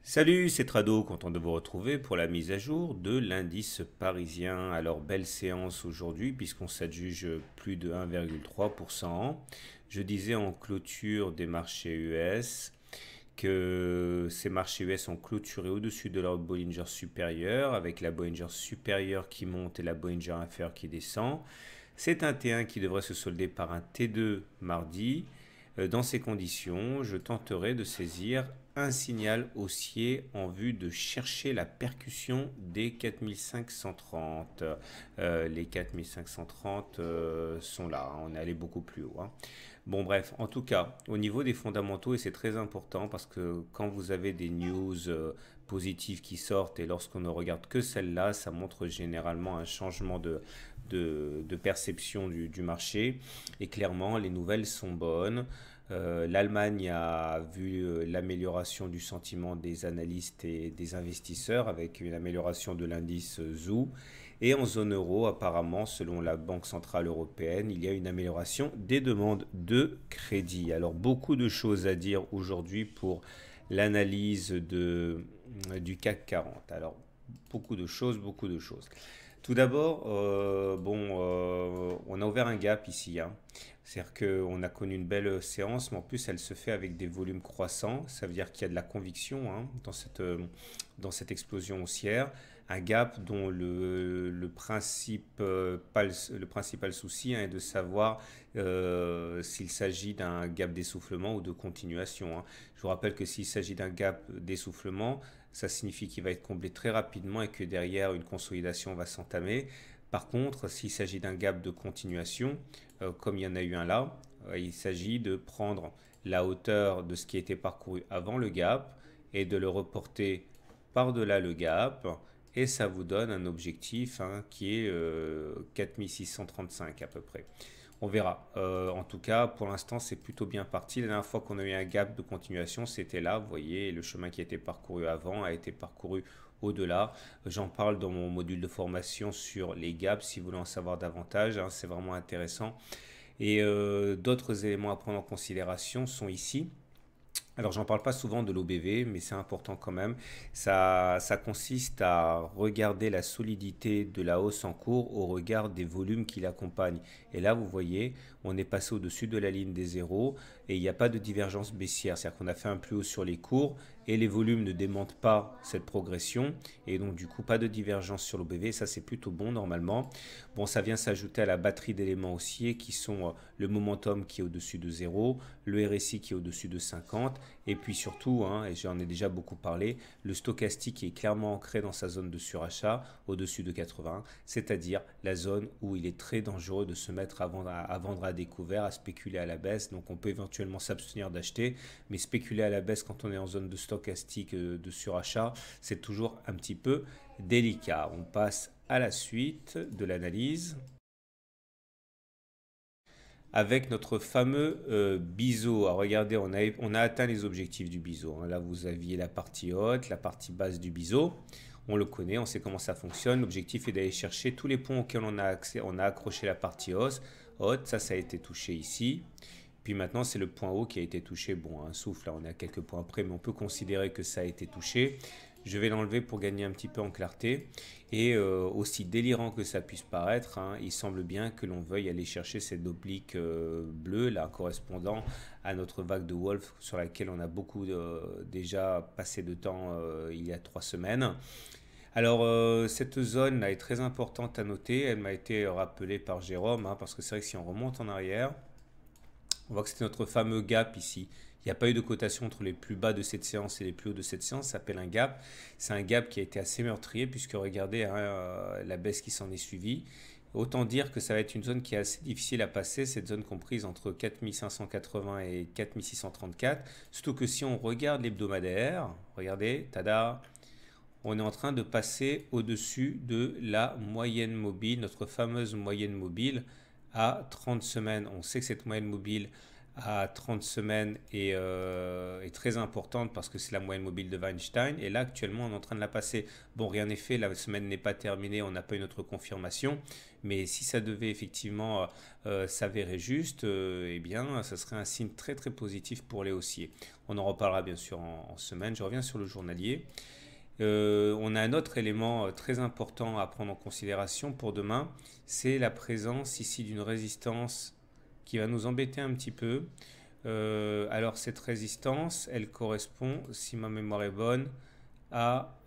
Salut, c'est Trado, content de vous retrouver pour la mise à jour de l'indice parisien. Alors, belle séance aujourd'hui puisqu'on s'adjuge plus de 1,3%. Je disais en clôture des marchés US que ces marchés US ont clôturé au-dessus de leur Bollinger supérieur avec la Bollinger supérieure qui monte et la Bollinger inférieure qui descend. C'est un T1 qui devrait se solder par un T2 mardi. Dans ces conditions, je tenterai de saisir un signal haussier en vue de chercher la percussion des 4530. Les 4530 sont là, hein, on est allé beaucoup plus haut, hein. Bon bref, en tout cas, au niveau des fondamentaux, et c'est très important parce que quand vous avez des news positives qui sortent et lorsqu'on ne regarde que celles-là, ça montre généralement un changement de perception du marché. Et clairement, les nouvelles sont bonnes. L'Allemagne a vu l'amélioration du sentiment des analystes et des investisseurs avec une amélioration de l'indice ZOO. Et en zone euro, apparemment, selon la Banque Centrale Européenne, il y a une amélioration des demandes de crédit. Alors, beaucoup de choses à dire aujourd'hui pour l'analyse du CAC 40. Alors, beaucoup de choses, beaucoup de choses. Tout d'abord, on a ouvert un gap ici, hein. C'est-à-dire qu'on a connu une belle séance, mais en plus elle se fait avec des volumes croissants. Ça veut dire qu'il y a de la conviction, hein, dans cette explosion haussière. Un gap dont le principal souci, hein, est de savoir s'il s'agit d'un gap d'essoufflement ou de continuation, hein. Je vous rappelle que s'il s'agit d'un gap d'essoufflement, ça signifie qu'il va être comblé très rapidement et que derrière une consolidation va s'entamer. Par contre, s'il s'agit d'un gap de continuation, comme il y en a eu un là, il s'agit de prendre la hauteur de ce qui a été parcouru avant le gap et de le reporter par-delà le gap. Et ça vous donne un objectif, hein, qui est 4635 à peu près. On verra. En tout cas, pour l'instant, c'est plutôt bien parti. La dernière fois qu'on a eu un gap de continuation, c'était là. Vous voyez, le chemin qui a été parcouru avant a été parcouru au-delà. J'en parle dans mon module de formation sur les gaps, si vous voulez en savoir davantage, hein, c'est vraiment intéressant. Et d'autres éléments à prendre en considération sont ici. Alors, j'en parle pas souvent de l'OBV, mais c'est important quand même. Ça consiste à regarder la solidité de la hausse en cours au regard des volumes qui l'accompagnent. Et là, vous voyez, on est passé au-dessus de la ligne des zéros et il n'y a pas de divergence baissière. C'est-à-dire qu'on a fait un plus haut sur les cours et les volumes ne démentent pas cette progression. Et donc, du coup, pas de divergence sur l'OBV. Ça, c'est plutôt bon normalement. Bon, ça vient s'ajouter à la batterie d'éléments haussiers qui sont le momentum qui est au-dessus de zéro, le RSI qui est au-dessus de 50. Et puis surtout, hein, et j'en ai déjà beaucoup parlé, le stochastique qui est clairement ancré dans sa zone de surachat au-dessus de 80, c'est-à-dire la zone où il est très dangereux de se mettre à vendre à découvert, à spéculer à la baisse. Donc on peut éventuellement s'abstenir d'acheter, mais spéculer à la baisse quand on est en zone de stochastique de surachat, c'est toujours un petit peu délicat. On passe à la suite de l'analyse avec notre fameux biseau. Alors regardez, on a atteint les objectifs du biseau, hein. Là, vous aviez la partie haute, la partie basse du biseau. On le connaît, on sait comment ça fonctionne. L'objectif est d'aller chercher tous les points auxquels on a accroché la partie haute. Ça a été touché ici. Puis maintenant, c'est le point haut qui a été touché. Bon, un souffle, là, on est à quelques points près, mais on peut considérer que ça a été touché. Je vais l'enlever pour gagner un petit peu en clarté. Et aussi délirant que ça puisse paraître, hein, il semble bien que l'on veuille aller chercher cette oblique bleue, là, correspondant à notre vague de Wolf sur laquelle on a beaucoup déjà passé de temps il y a 3 semaines. Alors, cette zone là est très importante à noter. Elle m'a été rappelée par Jérôme, hein, parce que c'est vrai que si on remonte en arrière, on voit que c'était notre fameux gap ici. Il n'y a pas eu de cotation entre les plus bas de cette séance et les plus hauts de cette séance. Ça s'appelle un gap. C'est un gap qui a été assez meurtrier puisque regardez, hein, la baisse qui s'en est suivie. Autant dire que ça va être une zone qui est assez difficile à passer, cette zone comprise entre 4580 et 4634. Surtout que si on regarde l'hebdomadaire, regardez, tada, on est en train de passer au-dessus de la moyenne mobile, notre fameuse moyenne mobile à 30 semaines. On sait que cette moyenne mobile à 30 semaines est très importante parce que c'est la moyenne mobile de Weinstein. Et là, actuellement, on est en train de la passer. Bon, rien n'est fait, la semaine n'est pas terminée, on n'a pas une autre confirmation. Mais si ça devait effectivement s'avérer juste, eh bien, ça serait un signe très très positif pour les haussiers. On en reparlera bien sûr en semaine. Je reviens sur le journalier. On a un autre élément très important à prendre en considération pour demain, c'est la présence ici d'une résistance qui va nous embêter un petit peu. Alors cette résistance, elle correspond, si ma mémoire est bonne, à...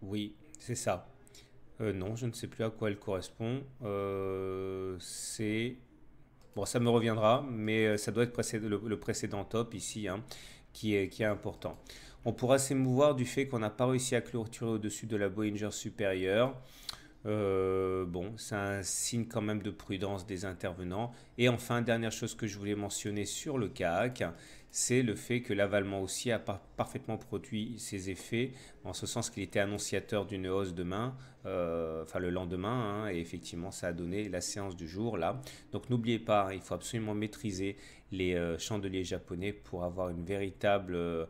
oui, c'est ça. Non, je ne sais plus à quoi elle correspond. C'est... Bon, ça me reviendra, mais ça doit être le précédent top ici, hein, qui est important. On pourra s'émouvoir du fait qu'on n'a pas réussi à clôturer au-dessus de la Bollinger supérieure. Bon, c'est un signe quand même de prudence des intervenants. Et enfin, dernière chose que je voulais mentionner sur le CAC, c'est le fait que l'avalement aussi a parfaitement produit ses effets, en ce sens qu'il était annonciateur d'une hausse demain, enfin le lendemain, hein, et effectivement ça a donné la séance du jour là. Donc n'oubliez pas, il faut absolument maîtriser les chandeliers japonais pour avoir une véritable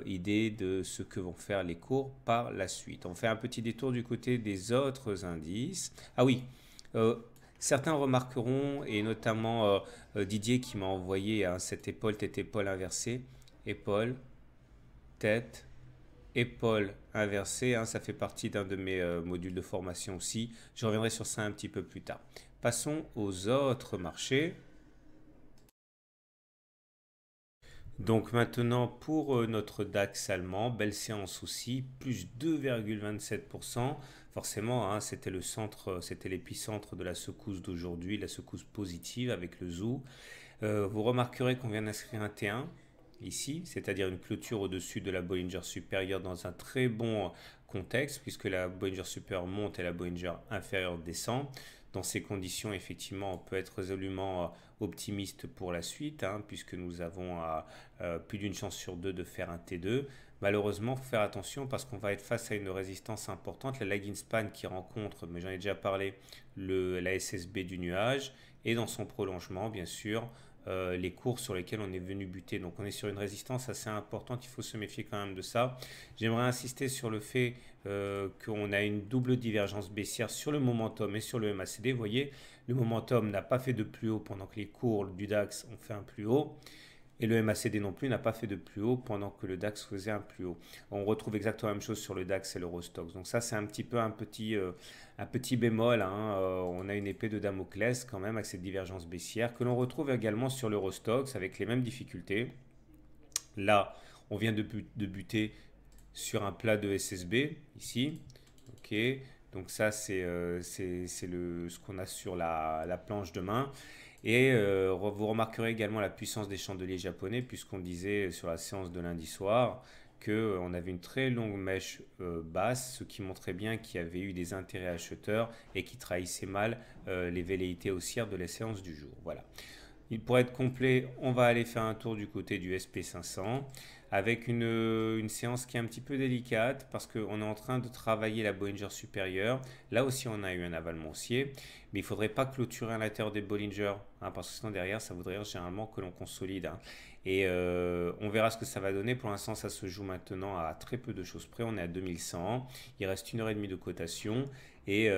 idée de ce que vont faire les cours par la suite. On fait un petit détour du côté des autres indices. Ah oui, euh, certains remarqueront, et notamment Didier qui m'a envoyé cette épaule, tête, épaule inversée, épaule, tête, épaule inversée, hein, ça fait partie d'un de mes modules de formation aussi. Je reviendrai sur ça un petit peu plus tard. Passons aux autres marchés. Donc maintenant pour notre DAX allemand, belle séance aussi, plus 2,27%. Forcément, hein, c'était le centre, c'était l'épicentre de la secousse d'aujourd'hui, la secousse positive avec le ZOO. Vous remarquerez qu'on vient d'inscrire un T1 ici, c'est-à-dire une clôture au-dessus de la Bollinger supérieure dans un très bon contexte, puisque la Bollinger supérieure monte et la Bollinger inférieure descend. Dans ces conditions, effectivement, on peut être résolument optimiste pour la suite, hein, puisque nous avons plus d'une chance sur deux de faire un T2. Malheureusement, il faut faire attention parce qu'on va être face à une résistance importante, la lagging span qui rencontre, mais j'en ai déjà parlé, la SSB du nuage, et dans son prolongement, bien sûr, les cours sur lesquels on est venu buter. Donc on est sur une résistance assez importante, il faut se méfier quand même de ça. J'aimerais insister sur le fait qu'on a une double divergence baissière sur le momentum et sur le MACD. Vous voyez, le momentum n'a pas fait de plus haut pendant que les cours du DAX ont fait un plus haut. Et le MACD non plus n'a pas fait de plus haut pendant que le DAX faisait un plus haut. On retrouve exactement la même chose sur le DAX et l'Eurostoxx. Donc ça, c'est un petit peu un petit bémol, hein. On a une épée de Damoclès quand même avec cette divergence baissière que l'on retrouve également sur l'Eurostoxx avec les mêmes difficultés. Là, on vient de buter sur un plat de SSB ici. Ok. Donc ça, c'est ce qu'on a sur la planche de main. Et vous remarquerez également la puissance des chandeliers japonais, puisqu'on disait sur la séance de lundi soir qu'on avait une très longue mèche basse, ce qui montrait bien qu'il y avait eu des intérêts acheteurs et qui trahissaient mal les velléités haussières de la séance du jour. Voilà. Pour être complet, on va aller faire un tour du côté du SP500 avec une séance qui est un petit peu délicate parce qu'on est en train de travailler la Bollinger supérieure. Là aussi, on a eu un avalement haussier, mais il ne faudrait pas clôturer à l'intérieur des Bollinger, hein, parce que sinon derrière, ça voudrait dire généralement que l'on consolide, hein. Et on verra ce que ça va donner. Pour l'instant, ça se joue maintenant à très peu de choses près. On est à 2100. Il reste 1h30 de cotation. Et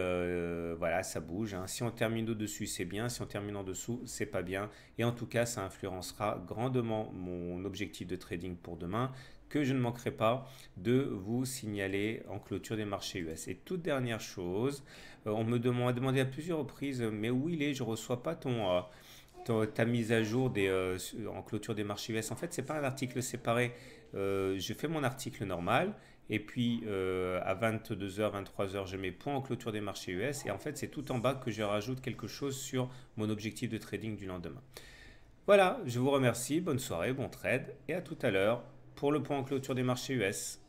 voilà, ça bouge, hein. Si on termine au-dessus, c'est bien. Si on termine en dessous, c'est pas bien. Et en tout cas, ça influencera grandement mon objectif de trading pour demain, que je ne manquerai pas de vous signaler en clôture des marchés US. Et toute dernière chose, on m'a demandé à plusieurs reprises, mais où il est? Je ne reçois pas ta mise à jour en clôture des marchés US. En fait, c'est pas un article séparé. Je fais mon article normal. Et puis à 22h, 23h, je mets point en clôture des marchés US. Et en fait, c'est tout en bas que je rajoute quelque chose sur mon objectif de trading du lendemain. Voilà, je vous remercie. Bonne soirée, bon trade. Et à tout à l'heure pour le point en clôture des marchés US.